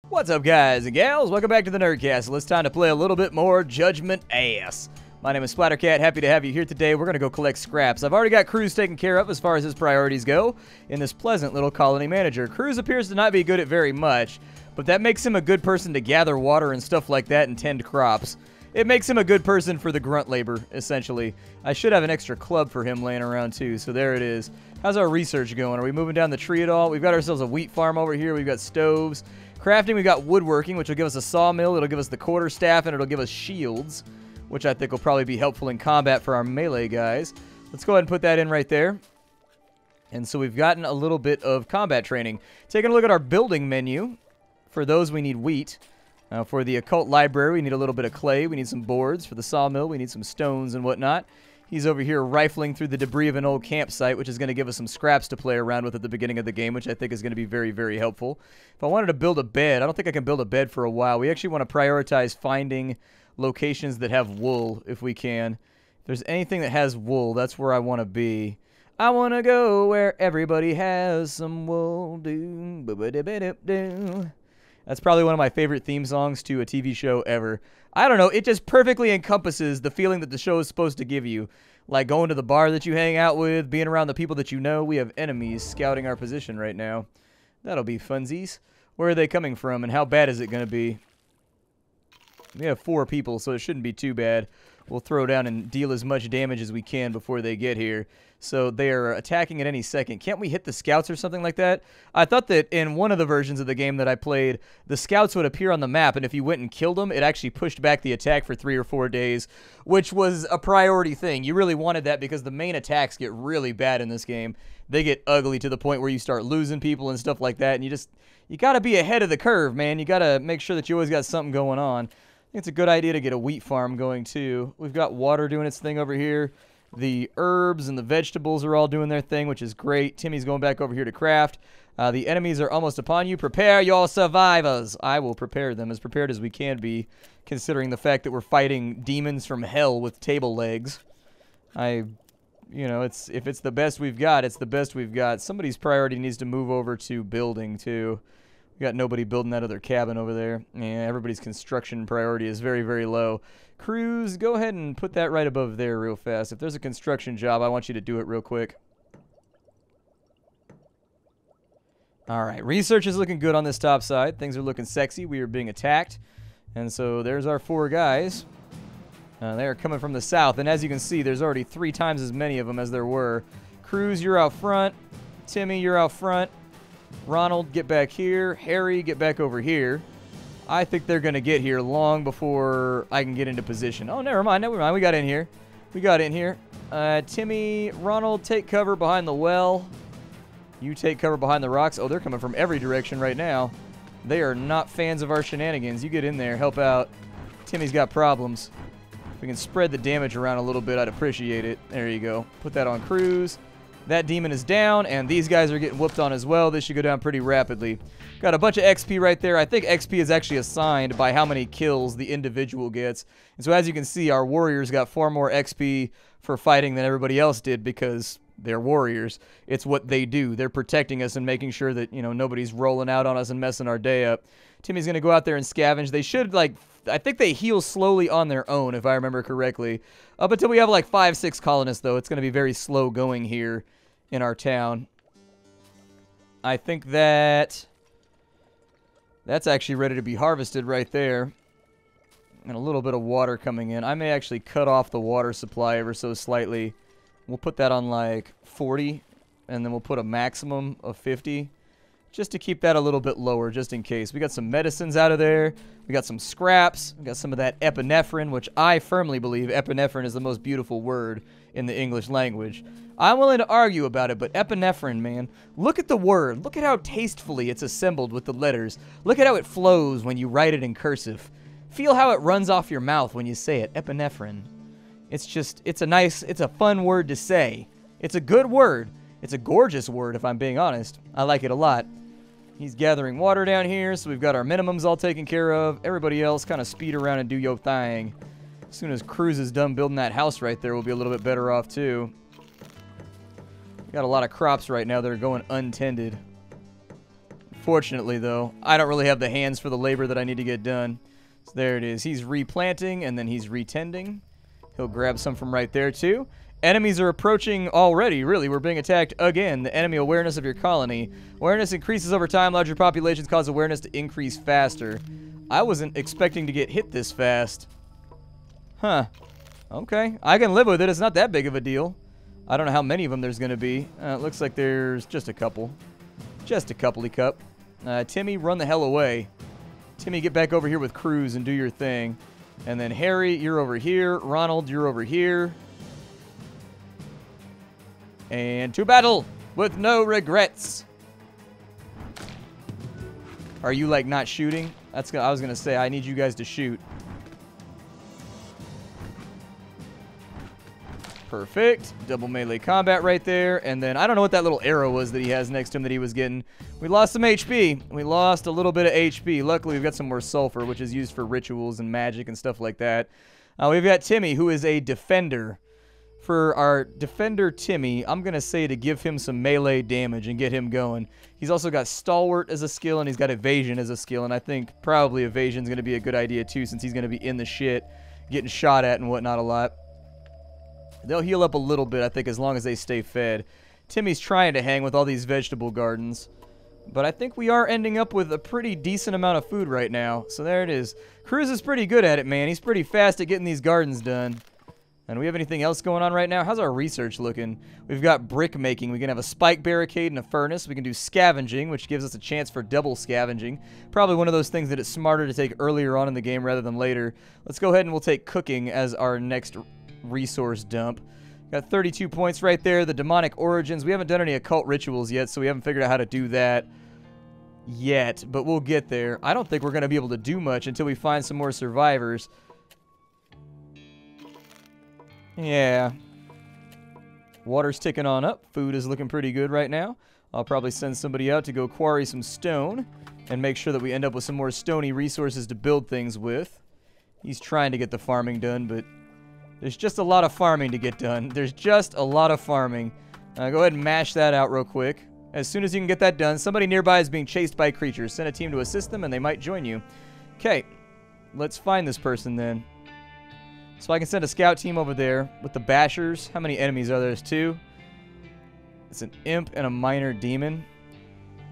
What's up, guys and gals? Welcome back to the Nerdcast. It's time to play a little bit more Judgment Ass. My name is Splattercat. Happy to have you here today. We're going to go collect scraps. I've already got Cruz taken care of as far as his priorities go in this pleasant little colony manager. Cruz appears to not be good at very much, but that makes him a good person to gather water and stuff like that and tend crops. It makes him a good person for the grunt labor, essentially. I should have an extra club for him laying around, too, so there it is. How's our research going? Are we moving down the tree at all? We've got ourselves a wheat farm over here. We've got stoves. Crafting, we've got woodworking, which will give us a sawmill. It'll give us the quarterstaff, and it'll give us shields, which I think will probably be helpful in combat for our melee guys. Let's go ahead and put that in right there. And so we've gotten a little bit of combat training. Taking a look at our building menu. For those, we need wheat. For the occult library, we need a little bit of clay. We need some boards. For the sawmill, we need some stones and whatnot. He's over here rifling through the debris of an old campsite, which is going to give us some scraps to play around with at the beginning of the game, which I think is going to be very, very helpful. If I wanted to build a bed, I don't think I can build a bed for a while. We actually want to prioritize finding locations that have wool, if we can. If there's anything that has wool, that's where I want to be. I want to go where everybody has some wool. That's probably one of my favorite theme songs to a TV show ever. I don't know, it just perfectly encompasses the feeling that the show is supposed to give you. Like going to the bar that you hang out with, being around the people that you know. We have enemies scouting our position right now. That'll be funsies. Where are they coming from, and how bad is it going to be? We have 4 people, so it shouldn't be too bad. We'll throw down and deal as much damage as we can before they get here. So they are attacking at any second. Can't we hit the scouts or something like that? I thought that in one of the versions of the game that I played, the scouts would appear on the map, and if you went and killed them, it actually pushed back the attack for 3 or 4 days, which was a priority thing. You really wanted that because the main attacks get really bad in this game. They get ugly to the point where you start losing people and stuff like that, and you got to be ahead of the curve, man. You got to make sure that you always got something going on. I think it's a good idea to get a wheat farm going, too. We've got water doing its thing over here. The herbs and the vegetables are all doing their thing, which is great. Timmy's going back over here to craft. The enemies are almost upon you. Prepare your survivors. I will prepare them as prepared as we can be, considering the fact that we're fighting demons from hell with table legs. You know, if it's the best we've got, it's the best we've got. Somebody's priority needs to move over to building, too. We got nobody building that other cabin over there. Yeah, everybody's construction priority is very, very low. Cruz, go ahead and put that right above there real fast. If there's a construction job, I want you to do it real quick. All right, research is looking good on this top side. Things are looking sexy. We are being attacked. And so there's our 4 guys. They are coming from the south. And as you can see, there's already 3 times as many of them as there were. Cruz, you're out front. Timmy, you're out front. Ronald, get back here. Harry, get back over here. I think they're going to get here long before I can get into position. Oh, never mind. Never mind. We got in here. We got in here. Timmy, Ronald, take cover behind the well. You take cover behind the rocks. Oh, they're coming from every direction right now. They are not fans of our shenanigans. You get in there. Help out. Timmy's got problems. If we can spread the damage around a little bit, I'd appreciate it. There you go. Put that on Cruz. That demon is down, and these guys are getting whooped on as well. This should go down pretty rapidly. Got a bunch of XP right there. I think XP is actually assigned by how many kills the individual gets. And so as you can see, our warriors got far more XP for fighting than everybody else did because they're warriors. It's what they do. They're protecting us and making sure that, you know, nobody's rolling out on us and messing our day up. Timmy's going to go out there and scavenge. They should, like, I think they heal slowly on their own, if I remember correctly. Up until we have, like, 5, 6 colonists, though, it's going to be very slow going here in our town. I think that's actually ready to be harvested right there. And a little bit of water coming in. I may actually cut off the water supply ever so slightly. We'll put that on like 40, and then we'll put a maximum of 50. Just to keep that a little bit lower, just in case. We got some medicines out of there. We got some scraps. We got some of that epinephrine, which I firmly believe epinephrine is the most beautiful word in the English language. I'm willing to argue about it, but epinephrine, man. Look at the word. Look at how tastefully it's assembled with the letters. Look at how it flows when you write it in cursive. Feel how it runs off your mouth when you say it, epinephrine. It's a fun word to say. It's a good word. It's a gorgeous word, if I'm being honest. I like it a lot. He's gathering water down here, so we've got our minimums all taken care of. Everybody else kind of speed around and do your thing. As soon as Cruz is done building that house right there, we'll be a little bit better off, too. We got a lot of crops right now that are going untended. Unfortunately, though, I don't really have the hands for the labor that I need to get done. So there it is. He's replanting, and then he's retending. He'll grab some from right there, too. Enemies are approaching already, really. We're being attacked again. The enemy awareness of your colony. Awareness increases over time. Larger populations cause awareness to increase faster. I wasn't expecting to get hit this fast. Huh. Okay. I can live with it. It's not that big of a deal. I don't know how many of them there's going to be. It looks like there's just a couple. Just a couple-y cup. Timmy, run the hell away. Timmy, get back over here with Cruz and do your thing. And then Harry, you're over here. Ronald, you're over here. And to battle with no regrets. Are you, like, not shooting? I was going to say, I need you guys to shoot. Perfect. Double melee combat right there. And then, I don't know what that little arrow was that he has next to him that he was getting. We lost some HP. We lost a little bit of HP. Luckily, we've got some more sulfur, which is used for rituals and magic and stuff like that. We've got Timmy, who is a defender. For our defender Timmy, I'm going to say to give him some melee damage and get him going. He's also got Stalwart as a skill, and he's got Evasion as a skill, and I think probably Evasion is going to be a good idea too, since he's going to be in the shit, getting shot at and whatnot a lot. They'll heal up a little bit, I think, as long as they stay fed. Timmy's trying to hang with all these vegetable gardens, but I think we are ending up with a pretty decent amount of food right now, so there it is. Cruz is pretty good at it, man. He's pretty fast at getting these gardens done. And do we have anything else going on right now? How's our research looking? We've got brick making. We can have a spike barricade and a furnace. We can do scavenging, which gives us a chance for double scavenging. Probably one of those things that it's smarter to take earlier on in the game rather than later. Let's go ahead and we'll take cooking as our next resource dump. Got 32 points right there. The demonic origins. We haven't done any occult rituals yet, so we haven't figured out how to do that yet. But we'll get there. I don't think we're going to be able to do much until we find some more survivors. Yeah. Water's ticking on up. Food is looking pretty good right now. I'll probably send somebody out to go quarry some stone and make sure that we end up with some more stony resources to build things with. He's trying to get the farming done, but there's just a lot of farming to get done. There's just a lot of farming. Go ahead and mash that out real quick. As soon as you can get that done, somebody nearby is being chased by creatures. Send a team to assist them and they might join you. Okay. Let's find this person then. So I can send a scout team over there with the bashers. How many enemies are there? There's 2. It's an imp and a minor demon.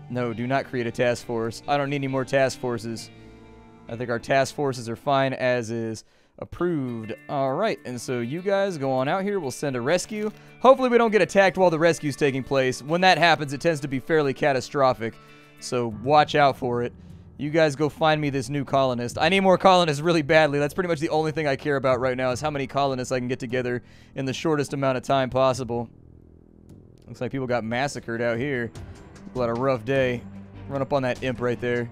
No, do not create a task force. I don't need any more task forces. I think our task forces are fine as is. Approved. Alright, and so you guys go on out here. We'll send a rescue. Hopefully we don't get attacked while the rescue's taking place. When that happens, it tends to be fairly catastrophic. So watch out for it. You guys go find me this new colonist. I need more colonists really badly. That's pretty much the only thing I care about right now is how many colonists I can get together in the shortest amount of time possible. Looks like people got massacred out here. People had a rough day. Run up on that imp right there.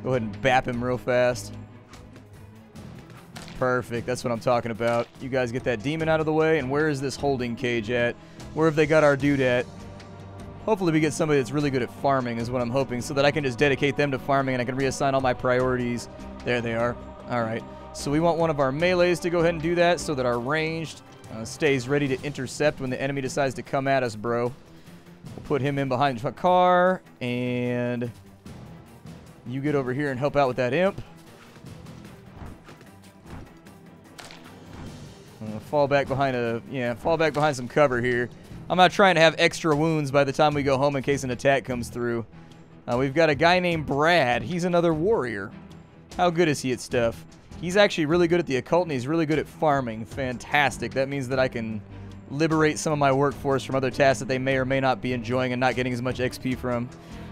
Go ahead and bap him real fast. Perfect. That's what I'm talking about. You guys get that demon out of the way. And where is this holding cage at? Where have they got our dude at? Hopefully we get somebody that's really good at farming is what I'm hoping, so that I can just dedicate them to farming and I can reassign all my priorities. There they are. Alright, so we want one of our melees to go ahead and do that so that our ranged stays ready to intercept when the enemy decides to come at us, bro. We'll put him in behind the car, and you get over here and help out with that imp. Fall back behind some cover here. I'm not trying to have extra wounds by the time we go home in case an attack comes through. We've got a guy named Brad. He's another warrior. How good is he at stuff? He's actually really good at the occult, and he's really good at farming. Fantastic. That means that I can liberate some of my workforce from other tasks that they may or may not be enjoying and not getting as much XP from.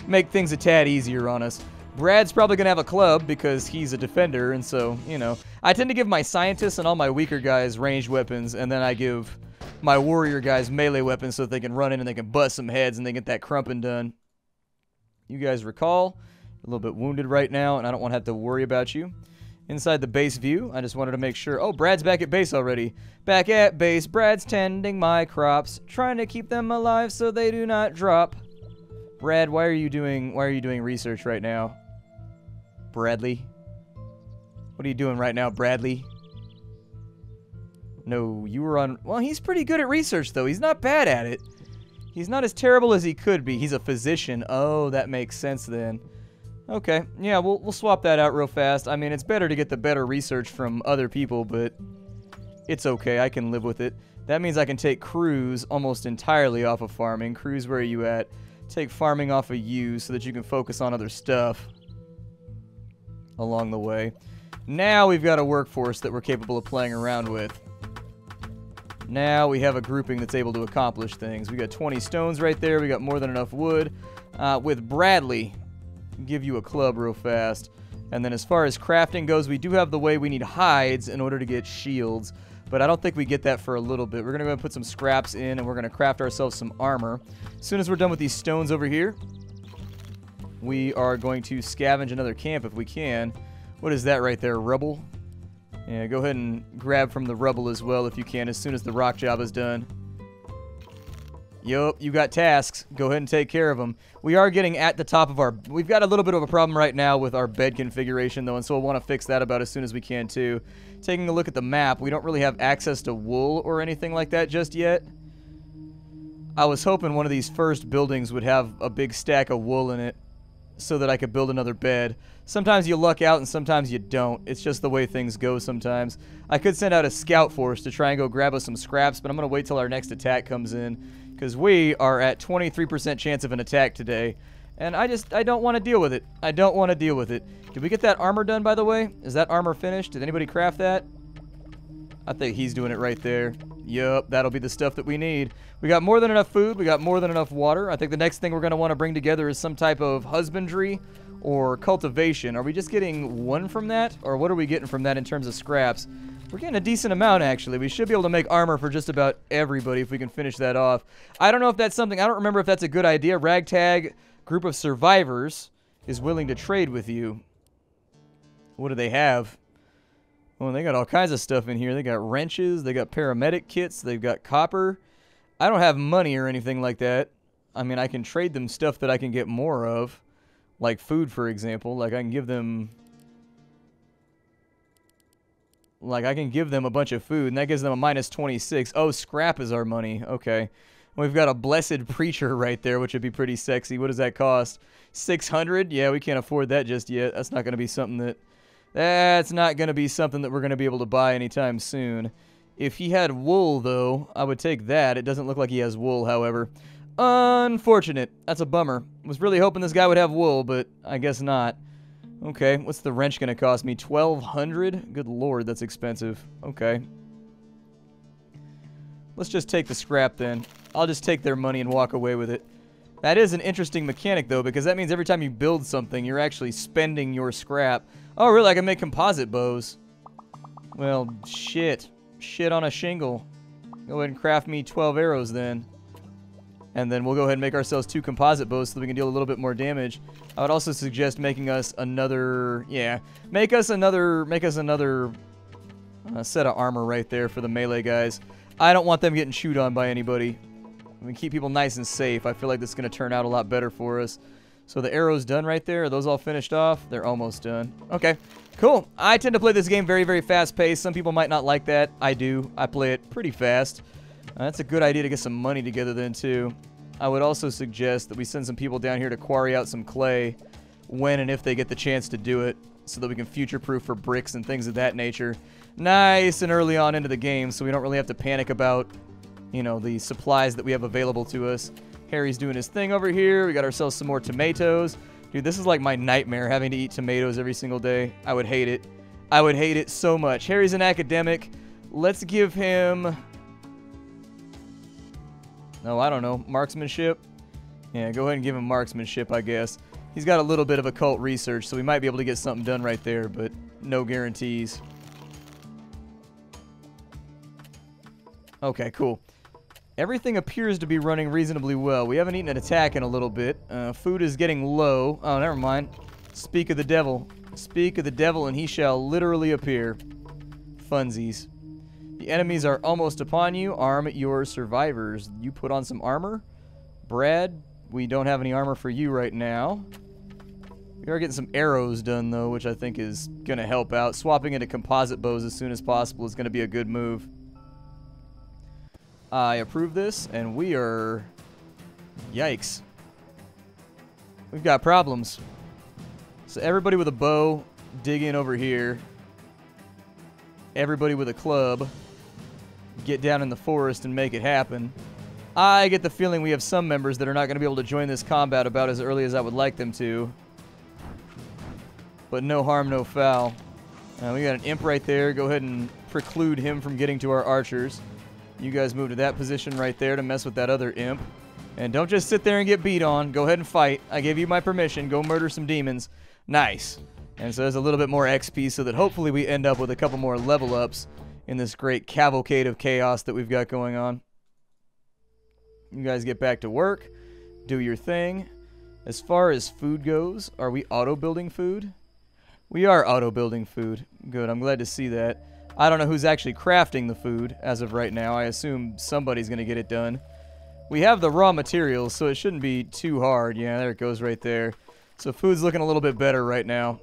Make things a tad easier on us. Brad's probably going to have a club because he's a defender, and so, you know. I tend to give my scientists and all my weaker guys ranged weapons, and then I give my warrior guys melee weapons so that they can run in and they can bust some heads and they get that crumping done. You guys recall, a little bit wounded right now, and I don't want to have to worry about you. Inside the base view, I just wanted to make sure. Oh, Brad's back at base already. Back at base, Brad's tending my crops, trying to keep them alive so they do not drop. Brad, why are you doing research right now? Bradley? What are you doing right now, Bradley? No, you were on... Well, he's pretty good at research, though. He's not bad at it. He's not as terrible as he could be. He's a physician. Oh, that makes sense, then. Okay, yeah, we'll swap that out real fast. I mean, it's better to get the better research from other people, but it's okay. I can live with it. That means I can take crews almost entirely off of farming. Crews, where are you at? Take farming off of you so that you can focus on other stuff along the way. Now we've got a workforce that we're capable of playing around with. Now we have a grouping that's able to accomplish things. We got 20 stones right there. We got more than enough wood. With Bradley, give you a club real fast. And then as far as crafting goes, we do have the way we need hides in order to get shields. But I don't think we get that for a little bit. We're going to go and put some scraps in, and we're going to craft ourselves some armor. As soon as we're done with these stones over here, we are going to scavenge another camp if we can. What is that right there? Rubble? Yeah, go ahead and grab from the rubble as well if you can as soon as the rock job is done. Yup, you got tasks. Go ahead and take care of them. We are getting at the top of our... We've got a little bit of a problem right now with our bed configuration, though, and so we'll want to fix that about as soon as we can, too. Taking a look at the map, we don't really have access to wool or anything like that just yet. I was hoping one of these first buildings would have a big stack of wool in it so that I could build another bed. Sometimes you luck out and sometimes you don't. It's just the way things go sometimes. I could send out a scout force to try and go grab us some scraps, but I'm going to wait till our next attack comes in, because we are at 23% chance of an attack today. And I don't want to deal with it. I don't want to deal with it. Did we get that armor done, by the way? Is that armor finished? Did anybody craft that? I think he's doing it right there. Yup, that'll be the stuff that we need. We got more than enough food. We got more than enough water. I think the next thing we're going to want to bring together is some type of husbandry or cultivation. Are we just getting one from that? Or what are we getting from that in terms of scraps? We're getting a decent amount, actually. We should be able to make armor for just about everybody if we can finish that off. I don't know if that's something... I don't remember if that's a good idea. Ragtag group of survivors is willing to trade with you. What do they have? Oh, they got all kinds of stuff in here. They got wrenches. They got paramedic kits. They've got copper. I don't have money or anything like that. I mean, I can trade them stuff that I can get more of. Like food, for example. Like, I can give them... Like, I can give them a bunch of food, and that gives them a minus 26. Oh, scrap is our money. Okay. We've got a blessed preacher right there, which would be pretty sexy. What does that cost? 600? Yeah, we can't afford that just yet. That's not going to be something that... That's not going to be something that we're going to be able to buy anytime soon. If he had wool, though, I would take that. It doesn't look like he has wool, however. Unfortunate. That's a bummer. Was really hoping this guy would have wool, but I guess not. Okay, what's the wrench going to cost me? 1,200? Good lord, that's expensive. Okay. Let's just take the scrap, then. I'll just take their money and walk away with it. That is an interesting mechanic, though, because that means every time you build something, you're actually spending your scrap. Oh, really? I can make composite bows. Well, shit. Shit on a shingle. Go ahead and craft me 12 arrows, then. And then we'll go ahead and make ourselves 2 composite bows so that we can deal a little bit more damage. I would also suggest making us another... Yeah. Make us another set of armor right there for the melee guys. I don't want them getting chewed on by anybody. We can keep people nice and safe. I feel like this is going to turn out a lot better for us. So the arrow's done right there. Are those all finished off? They're almost done. Okay, cool. I tend to play this game very, very fast-paced. Some people might not like that. I do. I play it pretty fast. That's a good idea to get some money together then, too. I would also suggest that we send some people down here to quarry out some clay when and if they get the chance to do it so that we can future-proof for bricks and things of that nature. Nice and early on into the game so we don't really have to panic about, you know, the supplies that we have available to us. Harry's doing his thing over here. We got ourselves some more tomatoes. Dude, this is like my nightmare, having to eat tomatoes every single day. I would hate it. I would hate it so much. Harry's an academic. Let's give him... No, I don't know. Marksmanship? Yeah, go ahead and give him marksmanship, I guess. He's got a little bit of occult research, so we might be able to get something done right there, but no guarantees. Okay, cool. Everything appears to be running reasonably well. We haven't eaten an attack in a little bit. Food is getting low. Oh, never mind. Speak of the devil. Speak of the devil, and he shall literally appear. Funsies. The enemies are almost upon you. Arm your survivors. You put on some armor? Brad, we don't have any armor for you right now. We are getting some arrows done, though, which I think is going to help out. Swapping into composite bows as soon as possible is going to be a good move. I approve this, and we are... Yikes. We've got problems. So everybody with a bow, dig in over here. Everybody with a club, get down in the forest and make it happen. I get the feeling we have some members that are not going to be able to join this combat about as early as I would like them to. But no harm, no foul. We got an imp right there. Go ahead and preclude him from getting to our archers. You guys move to that position right there to mess with that other imp. And don't just sit there and get beat on. Go ahead and fight. I gave you my permission. Go murder some demons. Nice. And so there's a little bit more XP so that hopefully we end up with a couple more level ups in this great cavalcade of chaos that we've got going on. You guys get back to work. Do your thing. As far as food goes, are we auto-building food? We are auto-building food. Good, I'm glad to see that. I don't know who's actually crafting the food as of right now. I assume somebody's going to get it done. We have the raw materials, so it shouldn't be too hard. Yeah, there it goes right there. So food's looking a little bit better right now.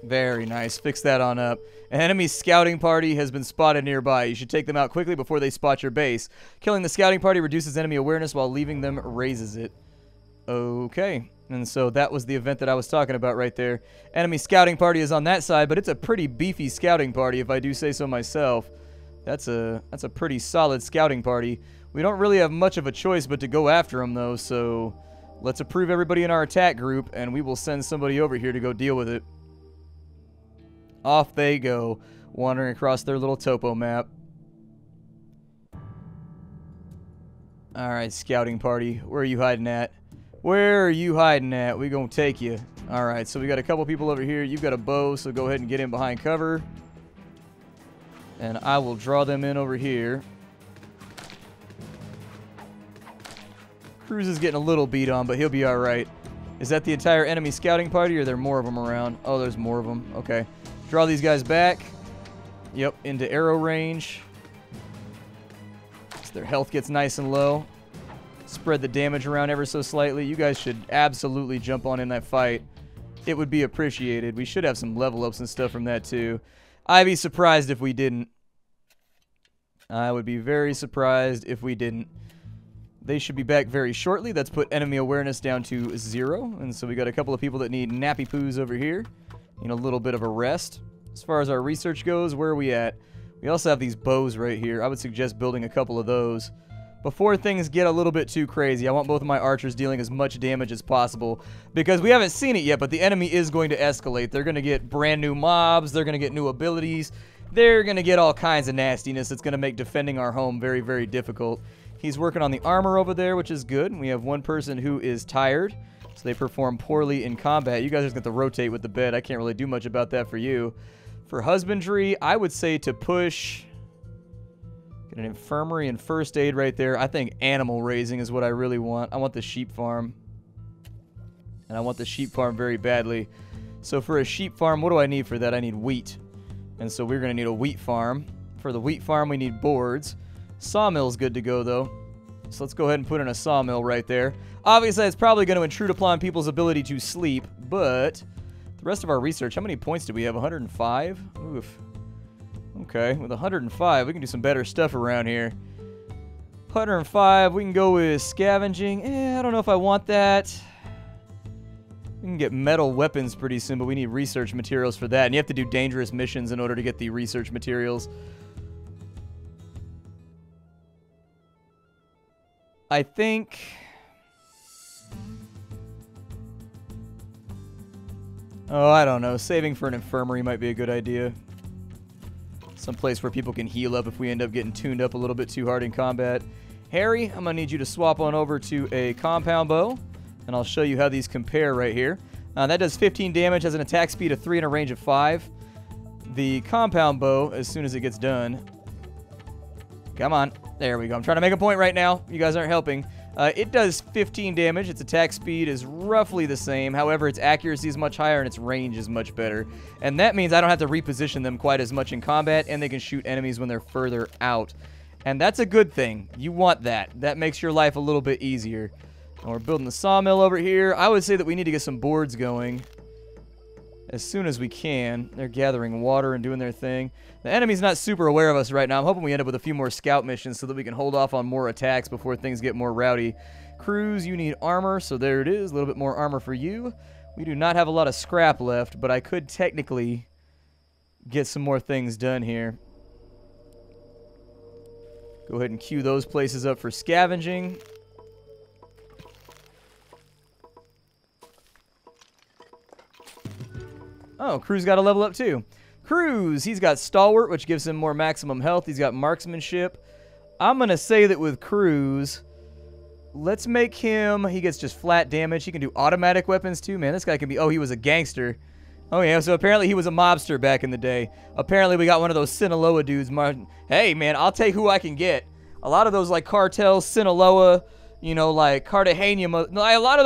Very nice. Fix that on up. An enemy scouting party has been spotted nearby. You should take them out quickly before they spot your base. Killing the scouting party reduces enemy awareness while leaving them raises it. Okay. And so that was the event that I was talking about right there. Enemy scouting party is on that side, but it's a pretty beefy scouting party if I do say so myself. That's a pretty solid scouting party. We don't really have much of a choice but to go after them though, so let's approve everybody in our attack group and we will send somebody over here to go deal with it. Off they go, wandering across their little topo map. Alright, scouting party. Where are you hiding at? Where are you hiding at? We gonna take you. Alright, so we got a couple people over here. You've got a bow, so go ahead and get in behind cover. And I will draw them in over here. Cruz is getting a little beat on, but he'll be alright. Is that the entire enemy scouting party, or are there more of them around? Oh, there's more of them. Okay. Draw these guys back. Yep, into arrow range. So their health gets nice and low. Spread the damage around ever so slightly. You guys should absolutely jump on in that fight. It would be appreciated. We should have some level ups and stuff from that too. I'd be surprised if we didn't. I would be very surprised if we didn't. They should be back very shortly. That's put enemy awareness down to 0. And so we got a couple of people that need nappy poos over here. Need a little bit of a rest. As far as our research goes, where are we at? We also have these bows right here. I would suggest building a couple of those. Before things get a little bit too crazy, I want both of my archers dealing as much damage as possible. Because we haven't seen it yet, but the enemy is going to escalate. They're going to get brand new mobs. They're going to get new abilities. They're going to get all kinds of nastiness. It's going to make defending our home very, very difficult. He's working on the armor over there, which is good. We have one person who is tired. So they perform poorly in combat. You guys just get to rotate with the bed. I can't really do much about that for you. For husbandry, I would say to push... Get an infirmary and first aid right there. I think animal raising is what I really want. I want the sheep farm. And I want the sheep farm very badly. So for a sheep farm, what do I need for that? I need wheat. And so we're going to need a wheat farm. For the wheat farm, we need boards. Sawmill's good to go, though. So let's go ahead and put in a sawmill right there. Obviously, it's probably going to intrude upon people's ability to sleep, but the rest of our research, how many points do we have? 105? Oof. Okay, with 105, we can do some better stuff around here. 105, we can go with scavenging. I don't know if I want that. We can get metal weapons pretty soon, but we need research materials for that. And you have to do dangerous missions in order to get the research materials. I think... Oh, I don't know. Saving for an infirmary might be a good idea. Some place where people can heal up if we end up getting tuned up a little bit too hard in combat. Harry, I'm going to need you to swap on over to a compound bow. And I'll show you how these compare right here. That does 15 damage, has an attack speed of 3 and a range of 5. The compound bow, as soon as it gets done... Come on. There we go. I'm trying to make a point right now. You guys aren't helping. It does 15 damage. Its attack speed is roughly the same. However, its accuracy is much higher and its range is much better. And that means I don't have to reposition them quite as much in combat, and they can shoot enemies when they're further out. And that's a good thing. You want that. That makes your life a little bit easier. And we're building the sawmill over here. I would say that we need to get some boards going as soon as we can. They're gathering water and doing their thing. The enemy's not super aware of us right now. I'm hoping we end up with a few more scout missions so that we can hold off on more attacks before things get more rowdy. Cruz, you need armor, so there it is. A little bit more armor for you. We do not have a lot of scrap left, but I could technically get some more things done here. Go ahead and queue those places up for scavenging. Oh, Crew's got a level up too. Cruz, he's got Stalwart, which gives him more maximum health. He's got Marksmanship. I'm going to say that with Cruz, let's make him, he gets just flat damage. He can do automatic weapons too. Man, this guy can be, oh, he was a gangster. Oh, yeah, so apparently he was a mobster back in the day. Apparently we got one of those Sinaloa dudes. Hey, man, I'll take who I can get. A lot of those, like, cartels, Sinaloa, you know, like, Cartagena, a lot of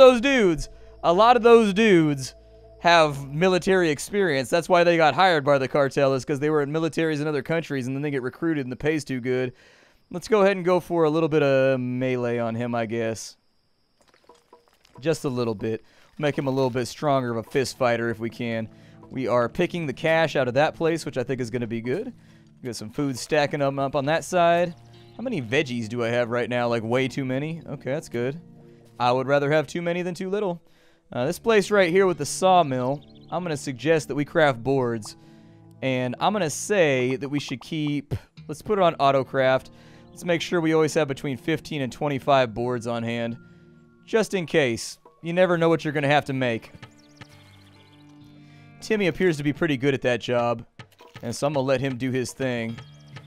those dudes have military experience. That's why they got hired by the cartel, is because they were in militaries in other countries, and then they get recruited and the pay's too good. Let's go ahead and go for a little bit of melee on him, I guess. Just a little bit. Make him a little bit stronger of a fist fighter if we can. We are picking the cash out of that place, which I think is going to be good. We got some food stacking them up on that side. How many veggies do I have right now? Like, way too many? Okay, that's good. I would rather have too many than too little. This place right here with the sawmill, I'm going to suggest that we craft boards. And I'm going to say that we should keep... Let's put it on autocraft. Let's make sure we always have between 15 and 25 boards on hand. Just in case. You never know what you're going to have to make. Timmy appears to be pretty good at that job. And so I'm going to let him do his thing.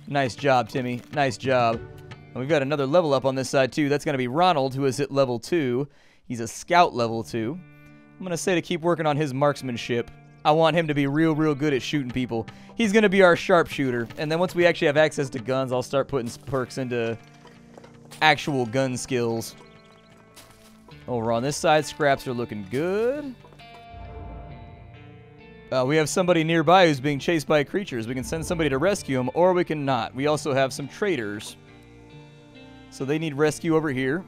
Nice job, Timmy. Nice job. And we've got another level up on this side, too. That's going to be Ronald, who is at level 2. He's a scout level 2. I'm going to say to keep working on his marksmanship. I want him to be real good at shooting people. He's going to be our sharpshooter. And then once we actually have access to guns, I'll start putting perks into actual gun skills. Over on this side, scraps are looking good. We have somebody nearby who's being chased by creatures. We can send somebody to rescue him, or we can not. We also have some traders. So they need rescue over here.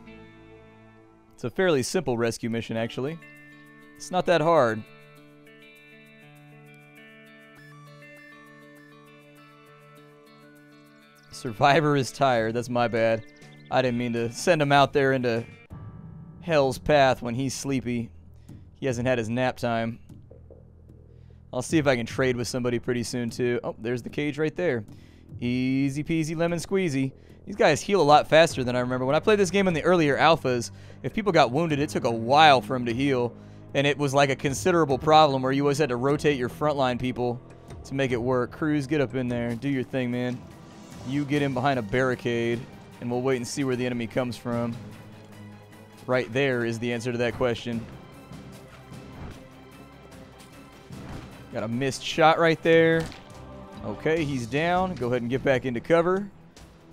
It's a fairly simple rescue mission, actually. It's not that hard. Survivor is tired. That's my bad. I didn't mean to send him out there into hell's path when he's sleepy. He hasn't had his nap time. I'll see if I can trade with somebody pretty soon, too. Oh, there's the cage right there. Easy peasy lemon squeezy. These guys heal a lot faster than I remember. When I played this game in the earlier alphas, if people got wounded, it took a while for them to heal. And it was like a considerable problem where you always had to rotate your frontline people to make it work. Cruz, get up in there. Do your thing, man. You get in behind a barricade, and we'll wait and see where the enemy comes from. Right there is the answer to that question. Got a missed shot right there. Okay, he's down. Go ahead and get back into cover.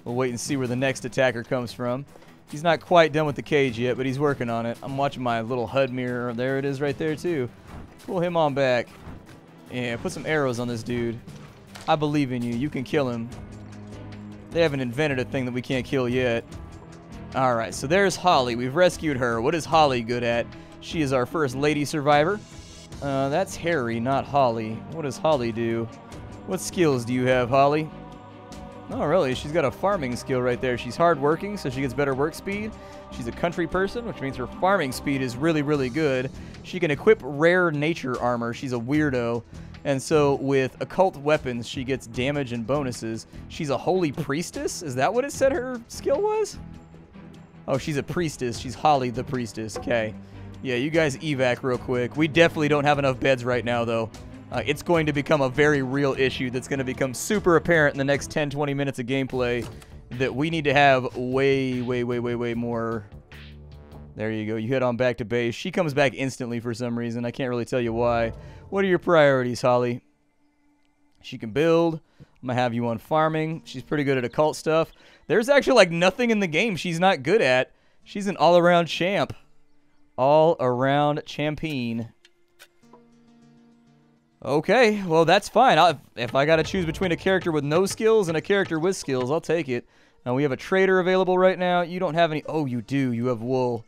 We'll wait and see where the next attacker comes from. He's not quite done with the cage yet, but he's working on it. I'm watching my little HUD mirror. There it is right there, too. Pull him on back. Yeah, put some arrows on this dude. I believe in you. You can kill him. They haven't invented a thing that we can't kill yet. Alright, so there's Holly. We've rescued her. What is Holly good at? She is our first lady survivor. That's Harry, not Holly. What does Holly do? What skills do you have, Holly? Oh, really? She's got a farming skill right there. She's hardworking, so she gets better work speed. She's a country person, which means her farming speed is really good. She can equip rare nature armor. She's a weirdo. And so with occult weapons, she gets damage and bonuses. She's a holy priestess? Is that what it said her skill was? Oh, she's a priestess. She's Holly the priestess. Okay. Yeah, you guys evac real quick. We definitely don't have enough beds right now, though. It's going to become a very real issue that's going to become super apparent in the next 10-20 minutes of gameplay that we need to have way more. There you go. You head on back to base. She comes back instantly for some reason. I can't really tell you why. What are your priorities, Holly? She can build. I'm going to have you on farming. She's pretty good at occult stuff. There's actually like nothing in the game she's not good at. She's an all-around champ. All-around champion. Okay, well, that's fine. If I got to choose between a character with no skills and a character with skills, I'll take it. We have a trader available right now. You don't have any... Oh, you do. You have wool.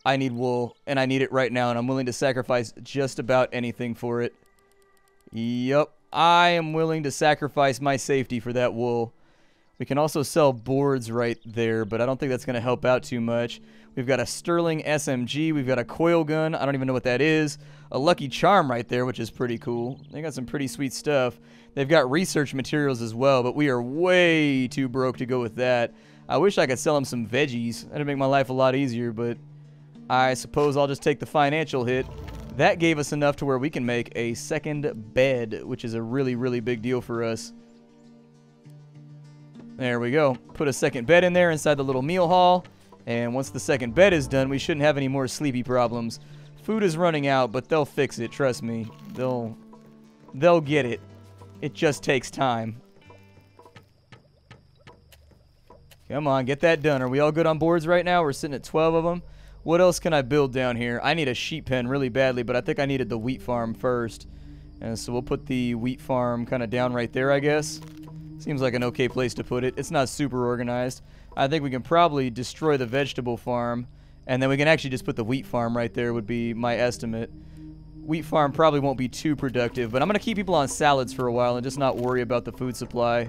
I need wool, and I need it right now, and I'm willing to sacrifice just about anything for it. Yup. I am willing to sacrifice my safety for that wool. We can also sell boards right there, but I don't think that's going to help out too much. We've got a Sterling SMG. We've got a coil gun. I don't even know what that is. A Lucky Charm right there, which is pretty cool. They got some pretty sweet stuff. They've got research materials as well, but we are way too broke to go with that. I wish I could sell them some veggies. That'd make my life a lot easier, but I suppose I'll just take the financial hit. That gave us enough to where we can make a second bed, which is a really, really big deal for us. There we go. Put a second bed in there inside the little meal hall. And once the second bed is done, we shouldn't have any more sleepy problems. Food is running out, but they'll fix it. Trust me. They'll get it. It just takes time. Come on, get that done. Are we all good on boards right now? We're sitting at 12 of them. What else can I build down here? I need a sheep pen really badly, but I think I needed the wheat farm first. And so we'll put the wheat farm kind of down right there, I guess. Seems like an okay place to put it. It's not super organized. I think we can probably destroy the vegetable farm, and then we can actually just put the wheat farm right there would be my estimate. Wheat farm probably won't be too productive, but I'm going to keep people on salads for a while and just not worry about the food supply.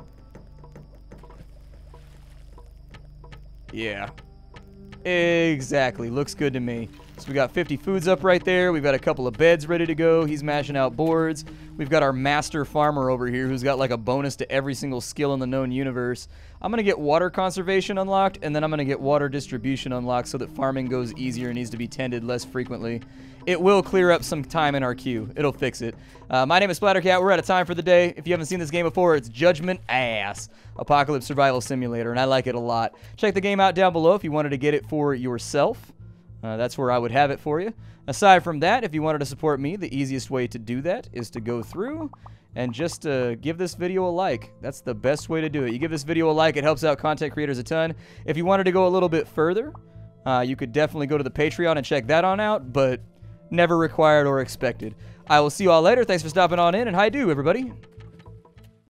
Yeah. Exactly. Looks good to me. So we got 50 foods up right there. We've got a couple of beds ready to go. He's mashing out boards. We've got our master farmer over here who's got like a bonus to every single skill in the known universe. I'm going to get water conservation unlocked, and then I'm going to get water distribution unlocked so that farming goes easier and needs to be tended less frequently. It will clear up some time in our queue. It'll fix it. My name is Splattercat. We're out of time for the day. If you haven't seen this game before, it's Judgement Apocalypse Survival Simulator, and I like it a lot. Check the game out down below if you wanted to get it for yourself. That's where I would have it for you. Aside from that, if you wanted to support me, the easiest way to do that is to go through and just give this video a like. That's the best way to do it. You give this video a like, it helps out content creators a ton. If you wanted to go a little bit further, you could definitely go to the Patreon and check that on out, but never required or expected. I will see you all later. Thanks for stopping on in, and hi-do, everybody.